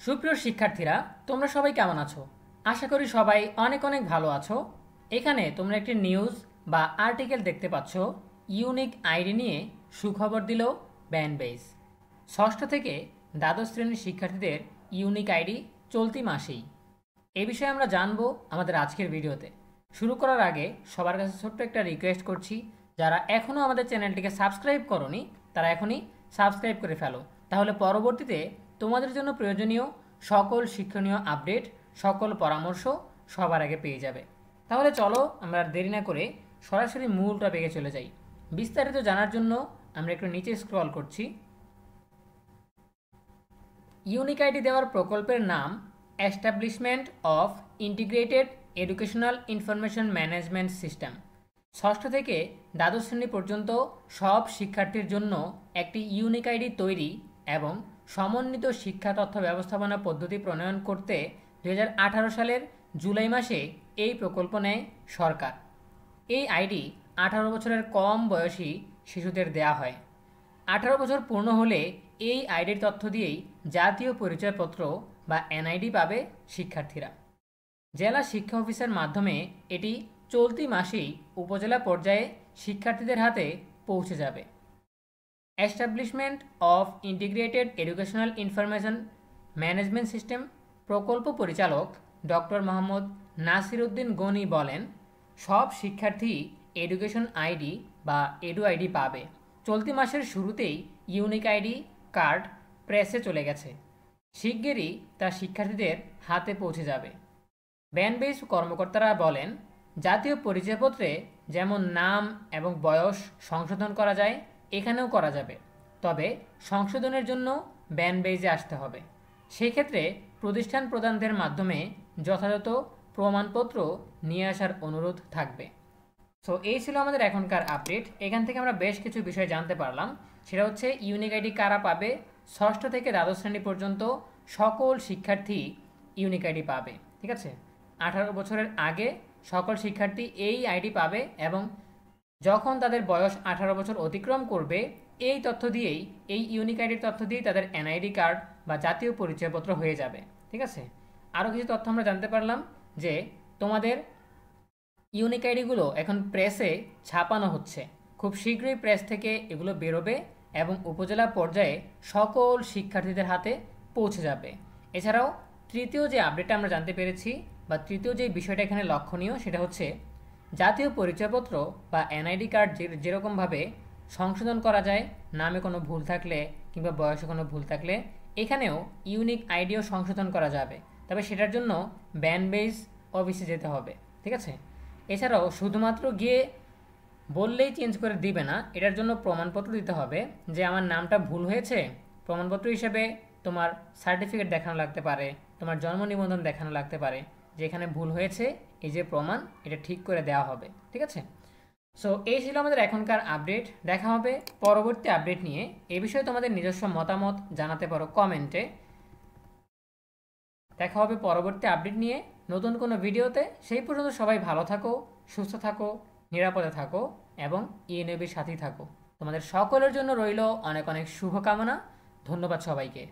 সুপ্রিয় শিক্ষার্থীরা, তোমরা সবাই কেমন আছো? আশা করি সবাই অনেক অনেক ভালো আছো। এখানে তোমরা একটি নিউজ বা আর্টিকেল দেখতে পাচ্ছ। ইউনিক আইডি নিয়ে সুখবর দিল ব্যানবেইস। ষষ্ঠ থেকে দ্বাদশ শ্রেণীর শিক্ষার্থীদের ইউনিক আইডি চলতি মাসেই। এ বিষয়ে আমরা জানবো আমাদের আজকের ভিডিওতে। শুরু করার আগে সবার কাছে ছোট্ট একটা রিকোয়েস্ট করছি, যারা এখনও আমাদের চ্যানেলটিকে সাবস্ক্রাইব করোনি তারা এখনই সাবস্ক্রাইব করে ফেলো, তাহলে পরবর্তীতে তোমাদের জন্য প্রয়োজনীয় সকল শিক্ষণীয় আপডেট, সকল পরামর্শ সবার আগে পেয়ে যাবে। তাহলে চলো আমরা আর দেরি না করে সরাসরি মূল টপিকে চলে যাই। বিস্তারিত জানার জন্য আমরা একটু নিচে স্ক্রল করছি। ইউনিক আইডি দেওয়ার প্রকল্পের নাম establishment of integrated educational information management system. ষষ্ঠ থেকে দ্বাদশ শ্রেণী পর্যন্ত সব শিক্ষার্থীর জন্য একটি ইউনিক আইডি তৈরি এবং সমন্বিত শিক্ষা তথ্য ব্যবস্থাপনা পদ্ধতি প্রণয়ন করতে 2018 সালের জুলাই মাসে এই প্রকল্প নেয় সরকার। এই আইডি 18 বছরের কম বয়সী শিশুদের দেয়া হয়। 18 বছর পূর্ণ হলে এই আইডির তথ্য দিয়েই জাতীয় পরিচয়পত্র বা এনআইডি পাবে শিক্ষার্থীরা। জেলা শিক্ষা অফিসের মাধ্যমে এটি চলতি মাসেই উপজেলা পর্যায়ে শিক্ষার্থীদের হাতে পৌঁছে যাবে। Establishment of integrated educational information management system প্রকল্প পরিচালক ডক্টর মোহাম্মদ নাসির উদ্দিন গনি বলেন, সব শিক্ষার্থী এডুকেশন আইডি বা এডু আইডি পাবে। চলতি মাসের শুরুতেই ইউনিক আইডি কার্ড প্রেসে চলে গেছে, শিগগিরই তা শিক্ষার্থীদের হাতে পৌঁছে যাবে। ব্যানবেইস কর্মকর্তারা বলেন, জাতীয় পরিচয়পত্রে যেমন নাম এবং বয়স সংশোধন করা যায়, এখানেও করা যাবে, তবে সংশোধনের জন্য ব্যানবেইজে আসতে হবে। সেক্ষেত্রে প্রতিষ্ঠান প্রদানদের মাধ্যমে যথাযথ প্রমাণপত্র নিয়ে আসার অনুরোধ থাকবে। সো এই ছিল আমাদের এখনকার আপডেট। এখান থেকে আমরা বেশ কিছু বিষয় জানতে পারলাম। সেটা হচ্ছে ইউনিক আইডি কারা পাবে। ষষ্ঠ থেকে দ্বাদশ শ্রেণী পর্যন্ত সকল শিক্ষার্থী ইউনিক আইডি পাবে। ঠিক আছে, 18 বছরের আগে সকল শিক্ষার্থী এই আইডি পাবে এবং যখন তাদের বয়স 18 বছর অতিক্রম করবে, এই তথ্য দিয়েই, এই ইউনিক আইডির তথ্য দিয়েই তাদের এনআইডি কার্ড বা জাতীয় পরিচয়পত্র হয়ে যাবে। ঠিক আছে, আরও কিছু তথ্য আমরা জানতে পারলাম যে তোমাদের ইউনিক আইডিগুলো এখন প্রেসে ছাপানো হচ্ছে। খুব শীঘ্রই প্রেস থেকে এগুলো বেরোবে এবং উপজেলা পর্যায়ে সকল শিক্ষার্থীদের হাতে পৌঁছে যাবে। এছাড়াও তৃতীয় যে আপডেটটা আমরা জানতে পেরেছি বা তৃতীয় যে বিষয়টা এখানে লক্ষণীয়, সেটা হচ্ছে জাতীয় পরিচয়পত্র বা এনআইডি কার্ড যেরকমভাবে সংশোধন করা যায়, নামে কোনো ভুল থাকলে কিংবা বয়সে কোনো ভুল থাকলে, এখানেও ইউনিক আইডিও সংশোধন করা যাবে, তবে সেটার জন্য ব্যানবেইস অফিসে যেতে হবে। ঠিক আছে, এছাড়াও শুধুমাত্র গিয়ে বললেই চেঞ্জ করে দিবে না, এটার জন্য প্রমাণপত্র দিতে হবে যে আমার নামটা ভুল হয়েছে। প্রমাণপত্র হিসেবে তোমার সার্টিফিকেট দেখানো লাগতে পারে, তোমার জন্ম নিবন্ধন দেখানো লাগতে পারে যে এখানে ভুল হয়েছে, এই যে প্রমাণ, এটা ঠিক করে দেওয়া হবে। ঠিক আছে, সো এই ছিল আমাদের এখনকার আপডেট। দেখা হবে পরবর্তী আপডেট নিয়ে। এ বিষয়ে তোমাদের নিজস্ব মতামত জানাতে পারো কমেন্টে। দেখা হবে পরবর্তী আপডেট নিয়ে নতুন কোনো ভিডিওতে। সেই পর্যন্ত সবাই ভালো থাকো, সুস্থ থাকো, নিরাপদে থাকো এবং ইএনএবির সাথেই থাকো। তোমাদের সকলের জন্য রইল অনেক অনেক শুভকামনা। ধন্যবাদ সবাইকে।